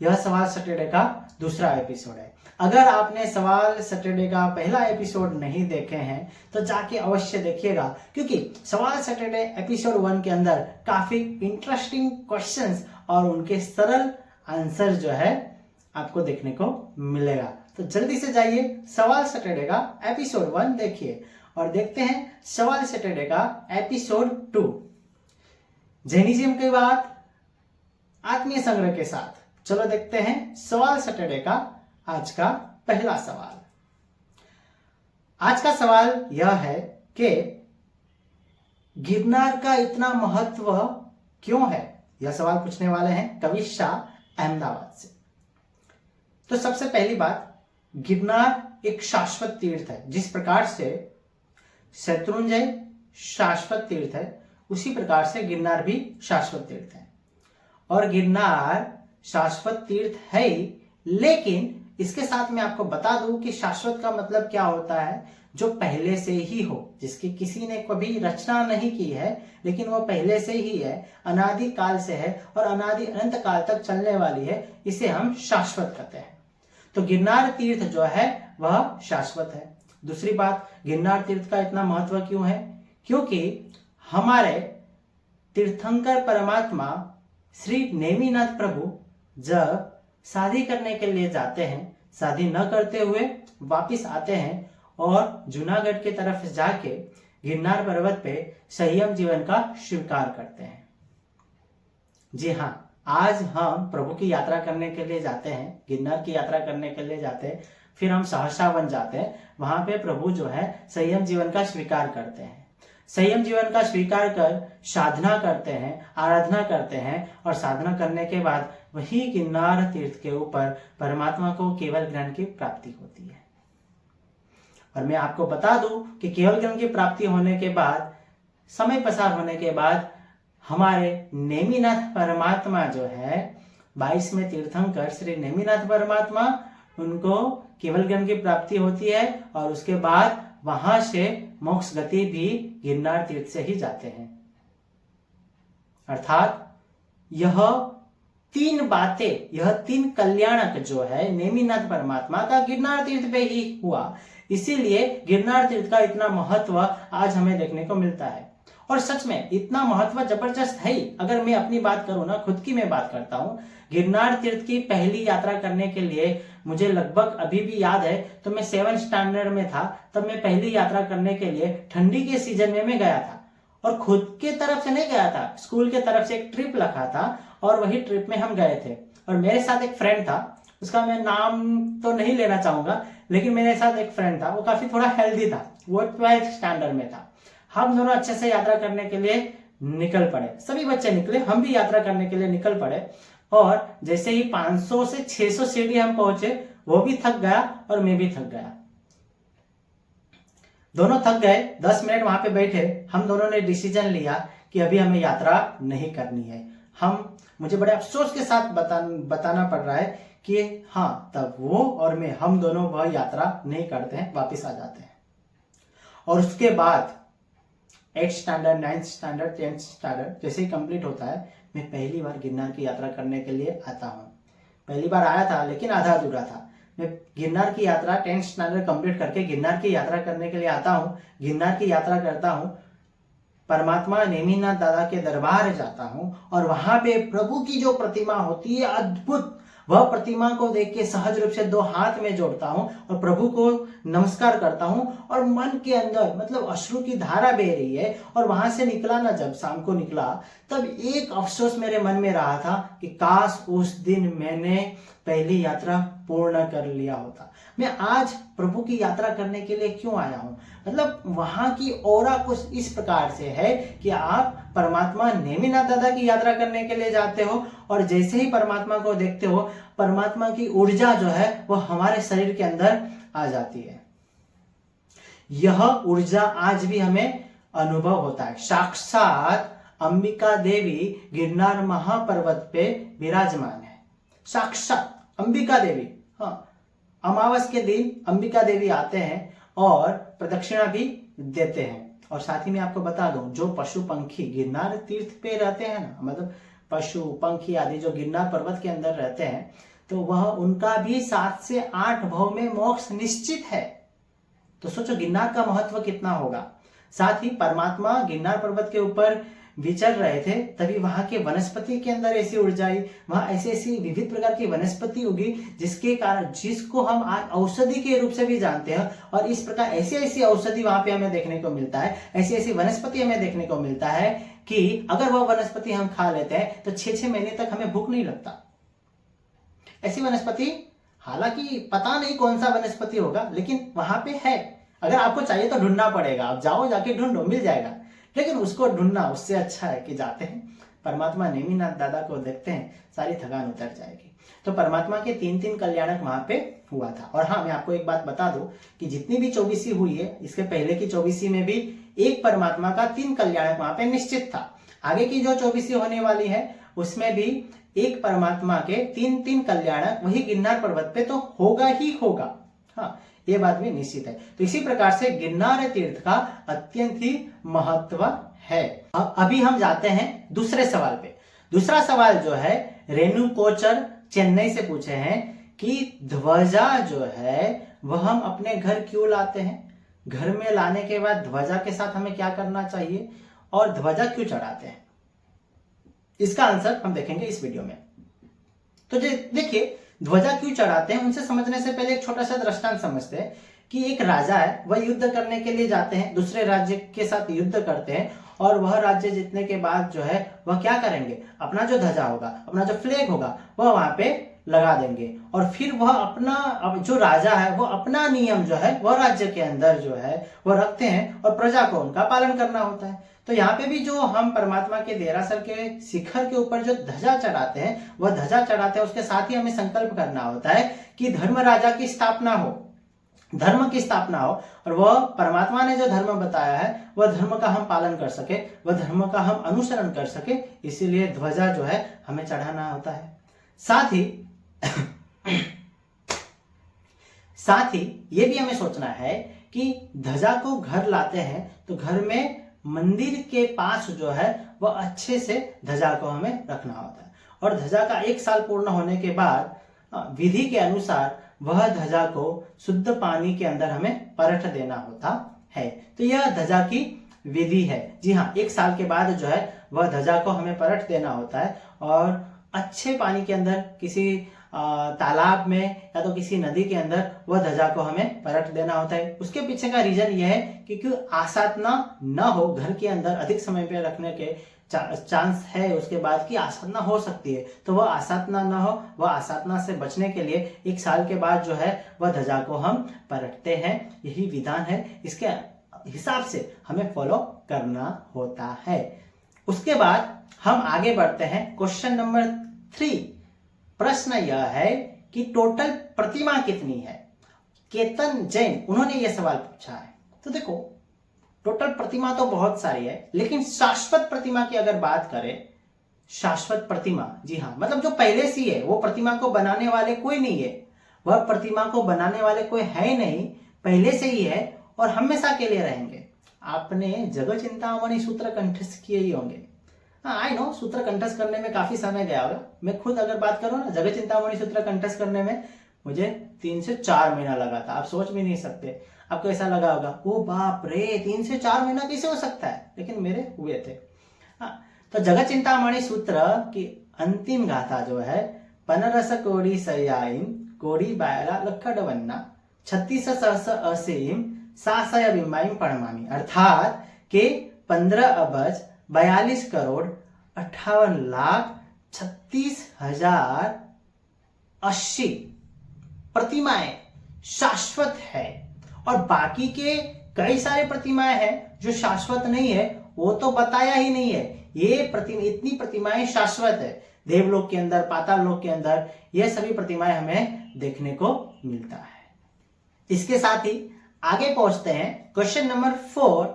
यह सवाल सैटरडे का दूसरा एपिसोड है। अगर आपने सवाल सैटरडे का पहला एपिसोड नहीं देखे हैं तो जाके अवश्य देखिएगा, क्योंकि सवाल सैटरडे एपिसोड 1 के अंदर काफी इंटरेस्टिंग क्वेश्चंस और उनके सरल आंसर जो है आपको देखने को मिलेगा। तो जल्दी से जाइए सवाल सैटरडे का एपिसोड 1 देखिए और देखते हैं सवाल सैटरडे का एपिसोड 2, जैनिज्म की बात आत्मीय संग्रह के साथ। चलो देखते हैं सवाल सैटरडे का आज का पहला सवाल। आज का सवाल यह है कि गिरनार का इतना महत्व क्यों है। यह सवाल पूछने वाले हैं कवि शाह अहमदाबाद से। तो सबसे पहली बात, गिरनार एक शाश्वत तीर्थ है। जिस प्रकार से शत्रुंजय शाश्वत तीर्थ है, उसी प्रकार से गिरनार भी शाश्वत तीर्थ है। और गिरनार शाश्वत तीर्थ है ही, लेकिन इसके साथ मैं आपको बता दूं कि शाश्वत का मतलब क्या होता है। जो पहले से ही हो, जिसकी किसी ने कभी रचना नहीं की है, लेकिन वो पहले से ही है, अनादि काल से है और अनादि अनंत काल तक चलने वाली है, इसे हम शाश्वत कहते हैं। तो गिरनार तीर्थ जो है वह शाश्वत है। दूसरी बात, गिरनार तीर्थ का इतना महत्व क्यों है, क्योंकि हमारे तीर्थंकर परमात्मा श्री नेमिनाथ प्रभु जब शादी करने के लिए जाते हैं, शादी न करते हुए वापिस आते हैं और जूनागढ़ की तरफ जाके गिरनार पर्वत पे संयम जीवन का स्वीकार करते हैं। जी हाँ, आज हम प्रभु की यात्रा करने के लिए जाते हैं, गिरनार की यात्रा करने के लिए जाते हैं, फिर हम सहसा बन जाते हैं। वहां पे प्रभु जो है संयम जीवन का स्वीकार करते हैं। संयम जीवन का स्वीकार कर साधना करते हैं, आराधना करते हैं और साधना करने के बाद वही गिरनार तीर्थ के ऊपर परमात्मा को केवल ज्ञान की प्राप्ति होती है। और मैं आपको बता दूं कि केवल ज्ञान की प्राप्ति होने के बाद, समय पसार होने के बाद, हमारे नेमिनाथ परमात्मा जो है 22वें तीर्थंकर श्री नेमिनाथ परमात्मा, उनको केवल ज्ञान की प्राप्ति होती है और उसके बाद वहां से मोक्ष गति भी गिरनार तीर्थ से ही जाते हैं। अर्थात यह तीन बातें, यह तीन कल्याणक जो है नेमिनाथ परमात्मा का गिरनार तीर्थ पे ही हुआ। इसीलिए गिरनार तीर्थ का इतना महत्व आज हमें देखने को मिलता है। और सच में इतना महत्व जबरदस्त है ही। अगर मैं अपनी बात करूं ना, खुद की मैं बात करता हूं, गिरनार तीर्थ की पहली यात्रा करने के लिए मुझे लगभग अभी भी याद है, तो मैं 7th स्टैंडर्ड में था, तब मैं पहली यात्रा करने के लिए ठंडी के सीजन में मैं गया था। और खुद के तरफ से नहीं गया था, स्कूल के तरफ से एक ट्रिप रखा था और वही ट्रिप में हम गए थे। और मेरे साथ एक फ्रेंड था, उसका मैं नाम तो नहीं लेना चाहूंगा, लेकिन मेरे साथ एक फ्रेंड था, वो काफी थोड़ा हेल्दी था, वो 12th स्टैंडर्ड में था। हम दोनों अच्छे से यात्रा करने के लिए निकल पड़े, सभी बच्चे निकले, हम भी यात्रा करने के लिए निकल पड़े। और जैसे ही 500 से 600 सीढ़ी हम पहुंचे, वो भी थक गया और मैं भी थक गया। दोनों थक गए, 10 मिनट वहां पे बैठे, हम दोनों ने डिसीजन लिया कि अभी हमें यात्रा नहीं करनी है। मुझे बड़े अफसोस के साथ बताना पड़ रहा है कि हाँ, तब वो और मैं, हम दोनों वह यात्रा नहीं करते हैं, वापिस आ जाते हैं। और उसके बाद 8th standard, 9th standard, 10th standard जैसे ही कंप्लीट होता है, मैं पहली बार गिरनार की यात्रा करने के लिए आता हूँ। पहली बार आया था, लेकिन आधा अधूरा था। मैं गिरनार की यात्रा 10th स्टैंडर्ड कंप्लीट करके गिरनार की यात्रा करने के लिए आता हूँ, गिरनार की यात्रा करता हूँ, परमात्मा नेमिनाथ दादा के दरबार जाता हूँ और वहां पे प्रभु की जो प्रतिमा होती है अद्भुत, वह प्रतिमा को देख के सहज रूप से 2 हाथ में जोड़ता हूँ और प्रभु को नमस्कार करता हूँ। और मन के अंदर मतलब अश्रु की धारा बह रही है। और वहां से निकला ना, जब शाम को निकला, तब एक अफसोस मेरे मन में रहा था कि काश उस दिन मैंने पहली यात्रा पूर्ण कर लिया होता। मैं आज प्रभु की यात्रा करने के लिए क्यों आया हूँ, मतलब वहां की औरा कुछ इस प्रकार से है कि आप परमात्मा नेमिनाथ दादा की यात्रा करने के लिए जाते हो और जैसे ही परमात्मा को देखते हो, परमात्मा की ऊर्जा जो है वह हमारे शरीर के अंदर आ जाती है। यह ऊर्जा आज भी हमें अनुभव होता है। साक्षात अंबिका देवी गिरनार महापर्वत पे विराजमान है। साक्षात अंबिका देवी, हाँ, अमावस के दिन अंबिका देवी आते हैं और प्रदक्षिणा भी देते हैं। और साथ ही मैं आपको बता दूं, जो पशु पंखी गिरनार तीर्थ पे रहते हैं ना, मतलब पशु पंखी आदि जो गिरनार पर्वत के अंदर रहते हैं, तो वह उनका भी 7 से 8 भव में मोक्ष निश्चित है। तो सोचो गिरनार का महत्व कितना होगा। साथ ही परमात्मा गिरनार पर्वत के ऊपर विचर रहे थे, तभी वहां के वनस्पति के अंदर ऐसी ऊर्जा आई, वहां ऐसी ऐसी विविध प्रकार की वनस्पति उगी जिसके कारण, जिसको हम आज औषधि के रूप से भी जानते हैं। और इस प्रकार ऐसी ऐसी औषधि वहां पे हमें देखने को मिलता है, ऐसी ऐसी वनस्पति हमें देखने को मिलता है कि अगर वह वनस्पति हम खा लेते हैं तो 6-6 महीने तक हमें भूख नहीं लगता। ऐसी वनस्पति, हालांकि पता नहीं कौन सा वनस्पति होगा, लेकिन वहां पे है। अगर आपको चाहिए तो ढूंढना पड़ेगा, आप जाओ, जाके ढूंढो, मिल जाएगा। लेकिन उसको ढूंढना उससे अच्छा है कि जाते हैं परमात्मा नेमिनाथ दादा को देखते हैं, सारी थकान उतर जाएगी। तो परमात्मा के 3-3 कल्याणक वहां पे हुआ था। और हाँ, मैं आपको एक बात बता दूं कि जितनी भी 24वीं हुई है, इसके पहले की 24वीं में भी एक परमात्मा का 3 कल्याणक वहां पे निश्चित था। आगे की जो 24वीं होने वाली है उसमें भी एक परमात्मा के 3-3 कल्याणक वही गिरनार पर्वत पे तो होगा ही होगा। हाँ, ये बात भी निश्चित है। तो इसी प्रकार से गिरनार तीर्थ का अत्यंत ही महत्व है। अभी हम जाते हैं दूसरे सवाल पे। दूसरा सवाल जो है रेणु कोचर चेन्नई से पूछे हैं कि ध्वजा जो है वह हम अपने घर क्यों लाते हैं, घर में लाने के बाद ध्वजा के साथ हमें क्या करना चाहिए और ध्वजा क्यों चढ़ाते हैं। इसका आंसर हम देखेंगे इस वीडियो में। तो देखिए, ध्वजा क्यों चढ़ाते हैं उनसे समझने से पहले एक छोटा सा दृष्टांत समझते हैं कि एक राजा है, वह युद्ध करने के लिए जाते हैं, दूसरे राज्य के साथ युद्ध करते हैं और वह राज्य जीतने के बाद जो है वह क्या करेंगे, अपना जो ध्वजा होगा, अपना जो फ्लैग होगा वह वहां पे लगा देंगे। और फिर वह अपना, जो राजा है वो अपना नियम जो है वह राज्य के अंदर जो है वह रखते हैं और प्रजा को उनका पालन करना होता है। तो यहाँ पे भी जो हम परमात्मा के देरासर के शिखर के ऊपर जो ध्वजा चढ़ाते हैं, वह ध्वजा चढ़ाते हैं, उसके साथ ही हमें संकल्प करना होता है कि धर्म राजा की स्थापना हो, धर्म की स्थापना हो, और वह परमात्मा ने जो धर्म बताया है वह धर्म का हम पालन कर सके, वह धर्म का हम अनुसरण कर सके, इसीलिए ध्वजा जो है हमें चढ़ाना होता है। साथ ही ये भी हमें सोचना है कि ध्वजा को घर लाते हैं तो घर में मंदिर के पास जो है वह अच्छे से ध्वजा को हमें रखना होता है। और ध्वजा का 1 साल पूर्ण होने के बाद विधि के अनुसार वह ध्वजा को शुद्ध पानी के अंदर हमें परख देना होता है। तो यह ध्वजा की विधि है। जी हाँ, 1 साल के बाद जो है वह ध्वजा को हमें परख देना होता है और अच्छे पानी के अंदर, किसी तालाब में या तो किसी नदी के अंदर वह ध्वजा को हमें परख देना होता है। उसके पीछे का रीजन यह है कि क्यों आसाधना न हो, घर के अंदर अधिक समय पे रखने के चांस है उसके बाद की आसाधना हो सकती है, तो वह आसाधना न हो, वह आसाधना से बचने के लिए 1 साल के बाद जो है वह ध्वजा को हम परखते हैं। यही विधान है, इसके हिसाब से हमें फॉलो करना होता है। उसके बाद हम आगे बढ़ते हैं। क्वेश्चन नंबर 3, प्रश्न यह है कि टोटल प्रतिमा कितनी है। केतन जैन, उन्होंने यह सवाल पूछा है। तो देखो, टोटल प्रतिमा तो बहुत सारी है, लेकिन शाश्वत प्रतिमा की अगर बात करें, शाश्वत प्रतिमा, जी हाँ, मतलब जो पहले से है, वो प्रतिमा को बनाने वाले कोई नहीं है, वह प्रतिमा को बनाने वाले कोई है नहीं, पहले से ही है और हमेशा के लिए रहेंगे। आपने जगत चिंतामणि सूत्र कंठस्थ किए ही होंगे। आई नो, सूत्र कंठस्थ करने में काफी समय गया होगा। मैं खुद अगर बात करूं ना, जगत चिंतामणि सूत्र कंठस्थ करने में मुझे 3 से 4 महीना लगा था। आप सोच भी नहीं सकते। आपको ऐसा लगा होगा, ओ बाप रे, 3 से 4 महीना कैसे हो सकता है, लेकिन मेरे हुए थे। हाँ, तो जगत चिंतामणि सूत्र की अंतिम गाथा जो है, पनरस कोड़ी सयाईम कोड़ी बायला लखडवन्ना 36 सहस असीम सासय बिंबाईम पणमामी, अर्थात के 15 अबज 42 करोड़ 58 लाख 36,080 प्रतिमाएं शाश्वत है। और बाकी के कई सारे प्रतिमाएं हैं जो शाश्वत नहीं है, वो तो बताया ही नहीं है। ये इतनी प्रतिमाएं शाश्वत है। देवलोक के अंदर, पाताल लोक के अंदर ये सभी प्रतिमाएं हमें देखने को मिलता है। इसके साथ ही आगे पहुंचते हैं। क्वेश्चन नंबर 4,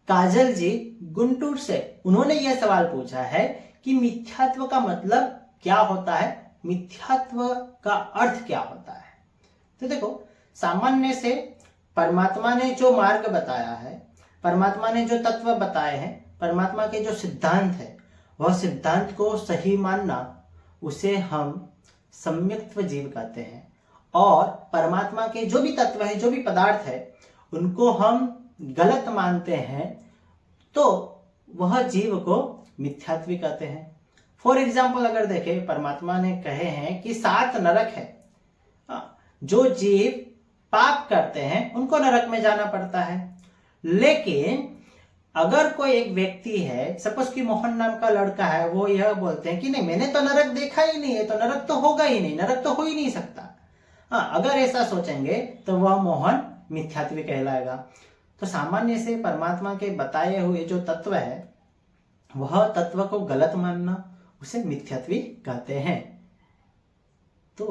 काजल जी गुंटूर से, उन्होंने यह सवाल पूछा है कि मिथ्यात्व का मतलब क्या होता है, मिथ्यात्व का अर्थ क्या होता है। तो देखो, सामान्य से परमात्मा ने जो मार्ग बताया है, परमात्मा ने जो तत्व बताए हैं, परमात्मा के जो सिद्धांत है, वह सिद्धांत को सही मानना, उसे हम सम्यक्त्व जीव कहते हैं। और परमात्मा के जो भी तत्व है, जो भी पदार्थ है, उनको हम गलत मानते हैं तो वह जीव को मिथ्यात्वी कहते हैं। फॉर एग्जाम्पल अगर देखें, परमात्मा ने कहे हैं कि 7 नरक है। जो जीव पाप करते हैं उनको नरक में जाना पड़ता है। लेकिन अगर कोई एक व्यक्ति है, सपोज कि मोहन नाम का लड़का है, वो यह बोलते हैं कि नहीं मैंने तो नरक देखा ही नहीं है, तो नरक तो होगा ही नहीं, नरक तो हो ही नहीं सकता। अगर ऐसा सोचेंगे तो वह मोहन मिथ्यात्वी कहलाएगा। तो सामान्य से परमात्मा के बताए हुए जो तत्व है, वह तत्व को गलत मानना, उसे मिथ्यात्वी कहते हैं। तो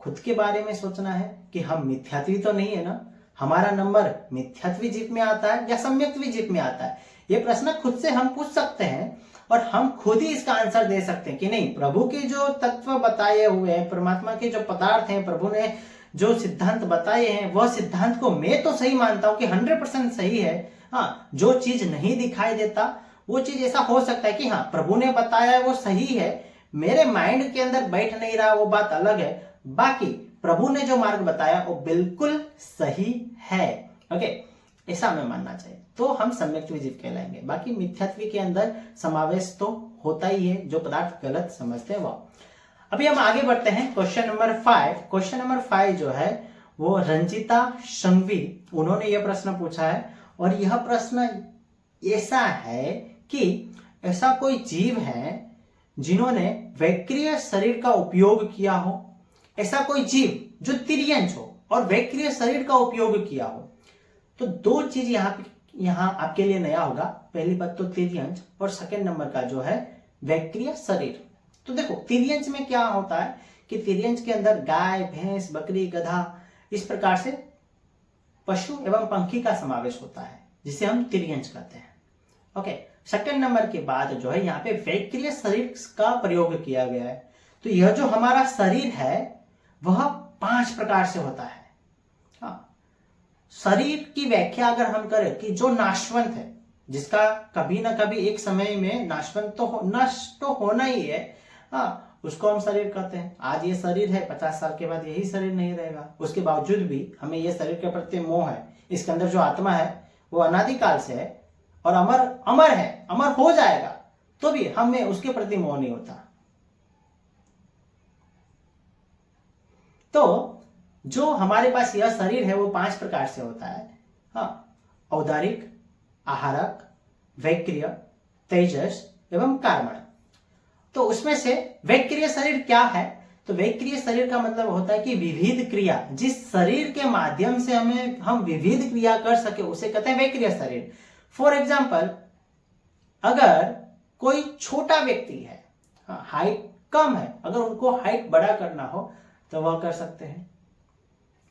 खुद के बारे में सोचना है कि हम मिथ्यात्वी तो नहीं है ना, हमारा नंबर मिथ्यात्वी जीव में आता है या सम्यक्त्वी जीव में आता है। ये प्रश्न खुद से हम पूछ सकते हैं और हम खुद ही इसका आंसर दे सकते हैं कि नहीं, प्रभु के जो तत्व बताए हुए हैं, परमात्मा के जो पदार्थ हैं, प्रभु ने जो सिद्धांत बताए हैं, वह सिद्धांत को मैं तो सही मानता हूं कि 100% सही है। हाँ, जो चीज नहीं दिखाई देता वो चीज ऐसा हो सकता है कि हाँ प्रभु ने बताया वो सही है, मेरे माइंड के अंदर बैठ नहीं रहा, वो बात अलग है। बाकी प्रभु ने जो मार्ग बताया वो बिल्कुल सही है। ओके, ऐसा हमें मानना चाहिए, तो हम सम्यक्त्वी जीव कहलाएंगे। बाकी मिथ्यात्वी के अंदर समावेश तो होता ही है, जो पदार्थ गलत समझते हैं वह। अभी हम आगे बढ़ते हैं क्वेश्चन नंबर 5। क्वेश्चन नंबर 5 जो है वो रंजिता संघवी, उन्होंने यह प्रश्न पूछा है। और यह प्रश्न ऐसा है कि ऐसा कोई जीव है जिन्होंने वैक्रिय शरीर का उपयोग किया हो, ऐसा कोई जीव जो तिर्यंच हो और वैक्रिय शरीर का उपयोग किया हो। तो 2 चीज यहाँ आपके लिए नया होगा। पहली बात तो तिर्यंच, और सेकेंड नंबर का जो है वैक्रिय शरीर। तो देखो तिर्यंच में क्या होता है कि तिर्यंच के अंदर गाय, भैंस, बकरी, गधा, इस प्रकार से पशु एवं पंखी का समावेश होता है, जिसे हम तिर्यंच कहते हैं। ओके, सेकंड नंबर के बाद जो है यहाँ पे वैक्रिय शरीर का प्रयोग किया गया है। तो यह जो हमारा शरीर है वह 5 प्रकार से होता है। हाँ, शरीर की व्याख्या अगर हम करें कि जो नाशवंत है, जिसका कभी ना कभी एक समय में नाशवंत तो नष्ट तो होना ही है, हाँ, उसको हम शरीर कहते हैं। आज ये शरीर है, 50 साल के बाद यही शरीर नहीं रहेगा। उसके बावजूद भी हमें ये शरीर के प्रति मोह है। इसके अंदर जो आत्मा है वो अनादिकाल से है और अमर है, अमर हो जाएगा, तो भी हमें उसके प्रति मोह नहीं होता। तो जो हमारे पास यह शरीर है वो 5 प्रकार से होता है। हाँ, औदारिक, आहारक, वैक्रिय, तेजस एवं कार्बन। तो उसमें से वैक्रिय शरीर क्या है? तो वैक्रिय शरीर का मतलब होता है कि विविध क्रिया, जिस शरीर के माध्यम से हम विविध क्रिया कर सके उसे कहते हैं वैक्रिय शरीर। फॉर एग्जाम्पल, अगर कोई छोटा व्यक्ति है, हाइट कम है, अगर उनको हाइट बड़ा करना हो तो वह कर सकते हैं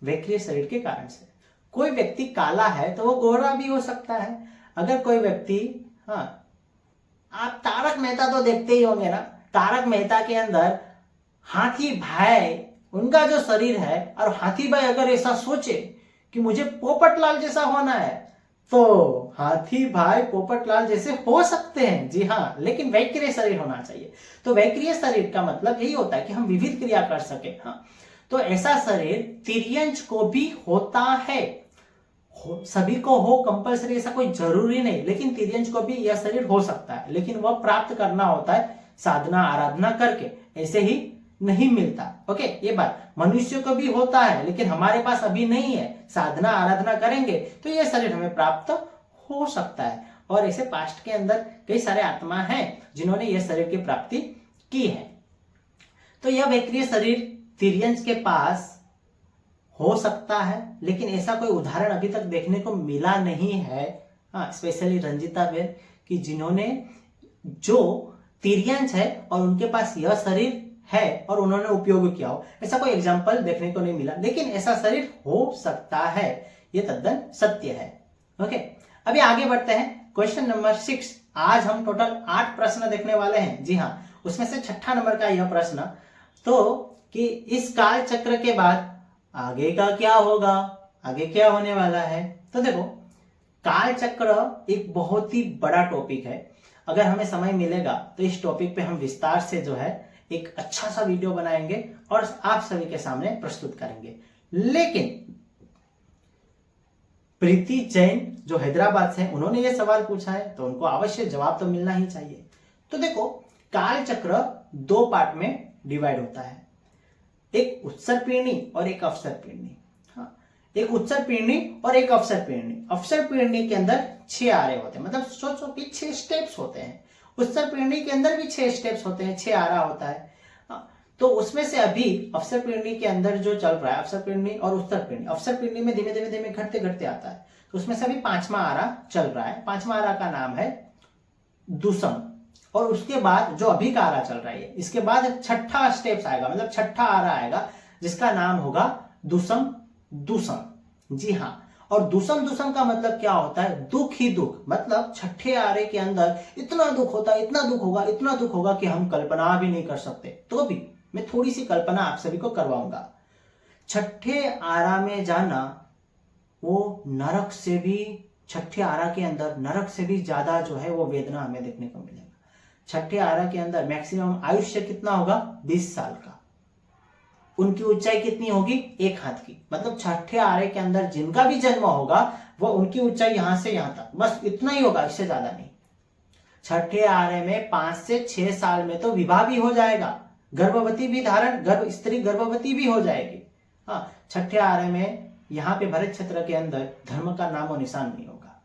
वैक्रिय शरीर के कारण से। कोई व्यक्ति काला है तो वो गोरा भी हो सकता है। अगर कोई व्यक्ति, हाँ, आप तारक मेहता तो देखते ही होंगे ना, तारक मेहता के अंदर हाथी भाई, उनका जो शरीर है, और हाथी भाई अगर ऐसा सोचे कि मुझे पोपटलाल जैसा होना है, तो हाथी भाई पोपटलाल जैसे हो सकते हैं, जी हाँ, लेकिन वैक्रिय शरीर होना चाहिए। तो वैक्रिय शरीर का मतलब यही होता है कि हम विविध क्रिया कर सके। हाँ, तो ऐसा शरीर तिर्यंच को भी होता है। सभी को हो कंपलसरी ऐसा कोई जरूरी नहीं, लेकिन तिर्यंच को भी यह शरीर हो सकता है, लेकिन वह प्राप्त करना होता है साधना आराधना करके, ऐसे ही नहीं मिलता। ओके, ये बात मनुष्य को भी होता है, लेकिन हमारे पास अभी नहीं है। साधना आराधना करेंगे तो यह शरीर हमें प्राप्त हो सकता है। और ऐसे पास्ट के अंदर कई सारे आत्मा हैं जिन्होंने यह शरीर की प्राप्ति की है। तो यह वैक्रिय शरीर तिर्यंच के पास हो सकता है, लेकिन ऐसा कोई उदाहरण अभी तक देखने को मिला नहीं है। हाँ, स्पेशली रंजिता बेन कि जिन्होंने जो तिर्यंच है और उनके पास यह शरीर है और उन्होंने उपयोग किया हो, ऐसा कोई एग्जाम्पल देखने को नहीं मिला, लेकिन ऐसा शरीर हो सकता है, यह तद्दन सत्य है। ओके, अभी आगे बढ़ते हैं क्वेश्चन नंबर 6। आज हम टोटल 8 प्रश्न देखने वाले हैं। जी हाँ, उसमें से 6ठा नंबर का यह प्रश्न, तो कि इस काल चक्र के बाद आगे का क्या होगा, आगे क्या होने वाला है। तो देखो, काल चक्र एक बहुत ही बड़ा टॉपिक है। अगर हमें समय मिलेगा तो इस टॉपिक पे हम विस्तार से जो है एक अच्छा सा वीडियो बनाएंगे और आप सभी के सामने प्रस्तुत करेंगे। लेकिन प्रीति जैन जो हैदराबाद से हैं, उन्होंने ये सवाल पूछा है तो उनको अवश्य जवाब तो मिलना ही चाहिए। तो देखो, काल चक्र 2 पार्ट में डिवाइड होता है, एक उत्सर्पिणी और एक अवसर्पिणी। हाँ, एक उत्सर्पिणी और एक अवसर्पिणी। अवसर्पिणी के अंदर 6 आरे होते हैं, मतलब सोचो कि 6 स्टेप्स होते हैं। उत्सर्पिणी के अंदर भी 6 स्टेप्स होते हैं, 6 आरा होता है। तो उसमें से अभी अवसर्पिणी के अंदर जो चल रहा है, अवसर्पिणी और उत्सर्पिणी, अवसर्पिणी में धीमे धीमे धीमे घटते घटते आता है, तो उसमें से अभी 5वां आरा चल रहा है। 5वां आरा का नाम है दूसम। और उसके बाद जो अभी का आरा चल रहा है, इसके बाद 6ठा स्टेप्स आएगा, मतलब 6ठा आरा आएगा, जिसका नाम होगा दूसम दूसम। जी हाँ, और दूसम दूसम का मतलब क्या होता है? दुख ही दुख। मतलब 6ठे आरे के अंदर इतना दुख होता है, इतना दुख होगा, इतना दुख होगा कि हम कल्पना भी नहीं कर सकते। तो भी मैं थोड़ी सी कल्पना आप सभी को करवाऊंगा। 6ठे आरा में जाना, वो नरक से भी, 6ठे आरा के अंदर नरक से भी ज्यादा जो है वो वेदना हमें देखने को मिलेगा। 6ठे आरा के अंदर मैक्सिमम आयुष्य कितना होगा? 20 साल का। उनकी ऊंचाई कितनी होगी? 1 हाथ की। मतलब 6ठे आरे के अंदर जिनका भी जन्म होगा वो उनकी ऊंचाई यहां से यहां तक, बस इतना ही होगा, इससे ज्यादा नहीं। 6ठे आरे में 5 से 6 साल में तो विवाह भी हो जाएगा, गर्भवती भी स्त्री गर्भवती भी हो जाएगी। हाँ, 6ठे आरे में यहाँ पे भरत क्षेत्र के अंदर धर्म का नामो निशान नहीं होगा।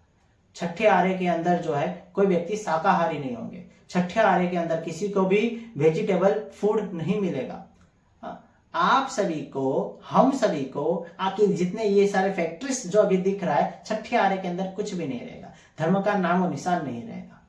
6ठे आरे के अंदर जो है कोई व्यक्ति शाकाहारी नहीं होंगे। 6ठे आरे के अंदर किसी को भी वेजिटेबल फूड नहीं मिलेगा। आप सभी को, हम सभी को, आखिर जितने ये सारे फैक्टर्स जो अभी दिख रहा है, 6ठे आरे के अंदर कुछ भी नहीं रहेगा, धर्म का नामो निशान नहीं रहेगा।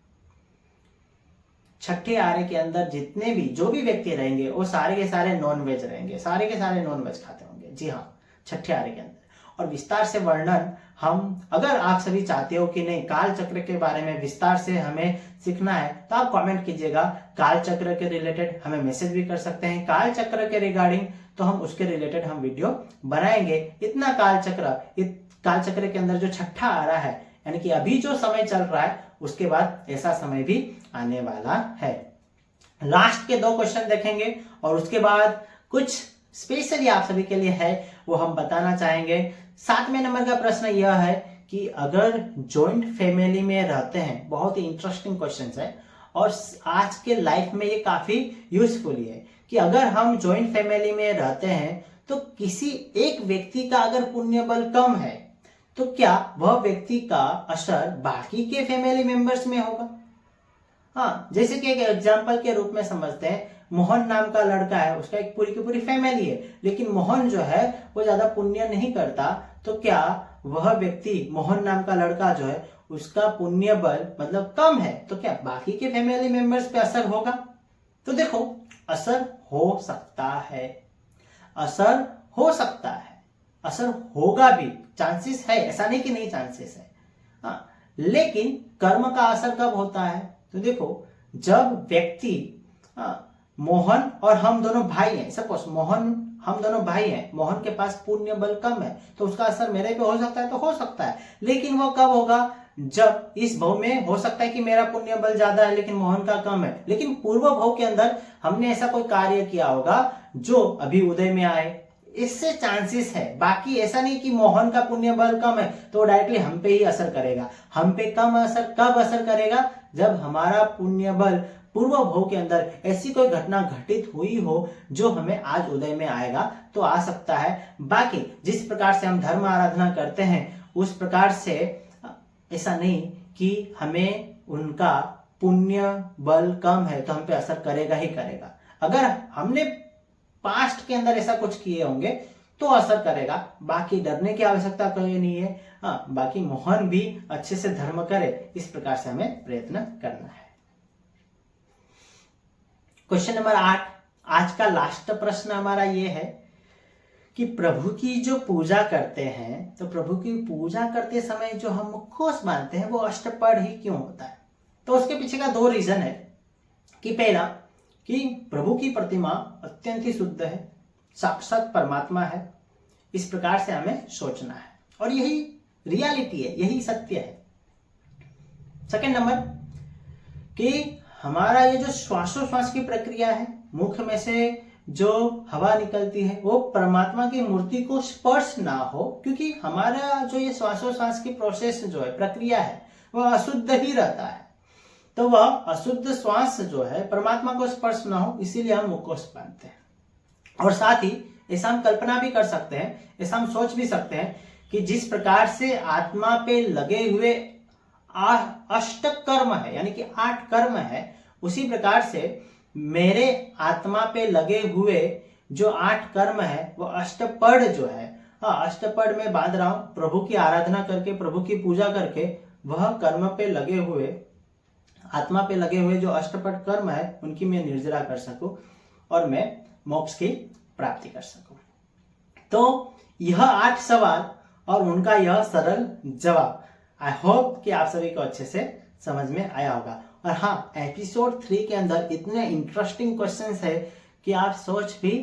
6ठे आरे के अंदर जितने भी जो भी व्यक्ति रहेंगे वो सारे के सारे नॉन वेज रहेंगे, सारे के सारे नॉन वेज खाते होंगे। जी हाँ, 6ठे आरे के अंदर। और विस्तार से वर्णन हम, अगर आप सभी चाहते हो कि नहीं काल चक्र के बारे में विस्तार से हमें सीखना है, तो आप कमेंट कीजिएगा। काल चक्र के रिलेटेड हमें मैसेज भी कर सकते हैं, काल चक्र के रिगार्डिंग, तो हम उसके रिलेटेड हम वीडियो बनाएंगे। इतना काल चक्र के अंदर जो 6ठा आरा है, यानी कि अभी जो समय चल रहा है, उसके बाद ऐसा समय भी आने वाला है। लास्ट के 2 क्वेश्चन देखेंगे और उसके बाद कुछ स्पेशली आप सभी के लिए है वो हम बताना चाहेंगे। 7वें नंबर का प्रश्न यह है कि अगर जॉइंट फैमिली में रहते हैं, बहुत ही इंटरेस्टिंग क्वेश्चन है और आज के लाइफ में ये काफी यूजफुल है कि अगर हम जॉइंट फैमिली में रहते हैं तो किसी एक व्यक्ति का अगर पुण्य बल कम है तो क्या वह व्यक्ति का असर बाकी के फैमिली मेंबर्स में होगा? हाँ, जैसे कि एक एग्जांपल के रूप में समझते हैं, मोहन नाम का लड़का है, उसका एक पूरी की पूरी फैमिली है, लेकिन मोहन जो है वो ज्यादा पुण्य नहीं करता, तो क्या वह व्यक्ति, मोहन नाम का लड़का जो है, उसका पुण्य बल मतलब कम है, तो क्या बाकी के फैमिली मेंबर्स पे असर होगा? तो देखो, असर हो सकता है, असर हो सकता है, असर होगा भी, चांसेस है, ऐसा नहीं कि नहीं चांसेस है। हाँ, लेकिन कर्म का असर कब होता है? तो देखो, जब व्यक्ति, मोहन और हम दोनों भाई हैं, सपोज मोहन, हम दोनों भाई हैं, मोहन के पास पुण्य बल कम है तो उसका असर मेरे पे हो सकता है, तो हो सकता है, लेकिन वो कब होगा? जब इस भव में हो सकता है कि मेरा पुण्य बल ज्यादा है लेकिन मोहन का कम है, लेकिन पूर्व भव के अंदर हमने ऐसा कोई कार्य किया होगा जो अभी उदय में आए, इससे चांसेस है। बाकी ऐसा नहीं कि मोहन का पुण्य बल कम है तो डायरेक्टली हम पे ही असर करेगा। हम पे कम असर कब असर करेगा? जब हमारा पुण्य बल पूर्व भव के अंदर ऐसी कोई घटना घटित हुई हो जो हमें आज उदय में आएगा, तो आ सकता है। बाकी जिस प्रकार से हम धर्म आराधना करते हैं उस प्रकार से ऐसा नहीं कि हमें उनका पुण्य बल कम है तो हम पे असर करेगा ही करेगा। अगर हमने पास्ट के अंदर ऐसा कुछ किए होंगे तो असर करेगा, बाकी डरने की आवश्यकता कोई नहीं है। हाँ, बाकी मोहन भी अच्छे से धर्म करे, इस प्रकार से हमें प्रयत्न करना है। क्वेश्चन नंबर 8, आज का लास्ट प्रश्न हमारा ये है कि प्रभु की जो पूजा करते हैं, तो प्रभु की पूजा करते समय जो हम मुखोश बांधते हैं वो अष्टपद ही क्यों होता है? तो उसके पीछे का 2 रीजन है कि पहला कि प्रभु की प्रतिमा अत्यंत ही शुद्ध है, साक्षात परमात्मा है, इस प्रकार से हमें सोचना है और यही रियलिटी है, यही सत्य है। सेकंड नंबर कि हमारा ये जो श्वासोश्वास की प्रक्रिया है मुख में से जो हवा निकलती है वो परमात्मा की मूर्ति को स्पर्श ना हो, क्योंकि हमारा जो ये श्वासोश्वास की प्रोसेस जो है, प्रक्रिया है, वह अशुद्ध ही रहता है। तो वह अशुद्ध श्वास जो है परमात्मा को स्पर्श ना हो, इसीलिए हम मुख को बांधते हैं। और साथ ही ऐसा हम कल्पना भी कर सकते हैं, ऐसा हम सोच भी सकते हैं कि जिस प्रकार से आत्मा पे लगे हुए अष्ट कर्म है, यानी कि 8 कर्म है, उसी प्रकार से मेरे आत्मा पे लगे हुए जो 8 कर्म है वो अष्टपद जो है, अष्टपद में बांध रहा हूं, प्रभु की आराधना करके, प्रभु की पूजा करके वह कर्म पे लगे हुए, आत्मा पे लगे हुए जो अष्टपद कर्म है उनकी मैं निर्जरा कर सकूं और मैं मोक्ष की प्राप्ति कर सकूं। तो यह 8 सवाल और उनका यह सरल जवाब, आई होप कि आप सभी को अच्छे से समझ में आया होगा। और हाँ, एपिसोड 3 के अंदर इतने इंटरेस्टिंग क्वेश्चंस है कि आप सोच भी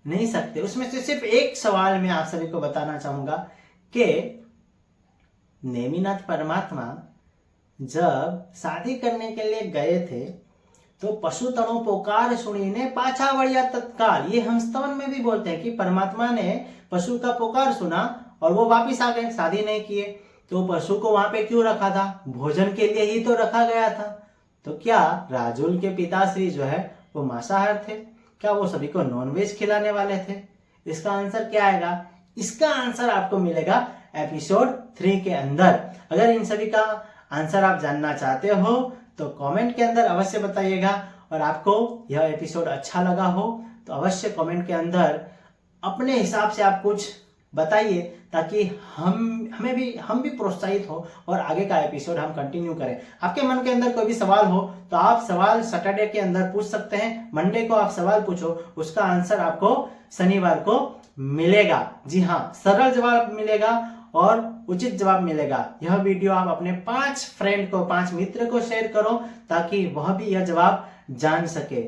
नहीं सकते। उसमें से सिर्फ एक सवाल मैं आप सभी को बताना चाहूंगा कि नेमिनाथ परमात्मा जब शादी करने के लिए गए थे तो पशु तणु पुकार सुनीने पाछा वड़िया तत्काल, ये हम स्तवन में भी बोलते हैं कि परमात्मा ने पशु का पुकार सुना और वो वापिस आ गए, शादी नहीं किए। तो पशु को वहां पे क्यों रखा था? भोजन के लिए ही तो रखा गया था। तो क्या राजुल के पिताश्री जो है वो मांसाहार थे? क्या वो सभी को नॉनवेज खिलाने वाले थे? इसका आंसर क्या आएगा? इसका आंसर आपको मिलेगा एपिसोड 3 के अंदर। अगर इन सभी का आंसर आप जानना चाहते हो तो कमेंट के अंदर अवश्य बताइएगा, और आपको यह एपिसोड अच्छा लगा हो तो अवश्य कमेंट के अंदर अपने हिसाब से आप कुछ बताइए, ताकि हम भी प्रोत्साहित हो और आगे का एपिसोड हम कंटिन्यू करें। आपके मन के अंदर कोई भी सवाल हो तो आप सवाल सैटरडे के अंदर पूछ सकते हैं। मंडे को आप सवाल पूछो, उसका आंसर आपको शनिवार को मिलेगा। जी हाँ, सरल जवाब मिलेगा और उचित जवाब मिलेगा। यह वीडियो आप अपने 5 फ्रेंड को, 5 मित्र को शेयर करो ताकि वह भी यह जवाब जान सके।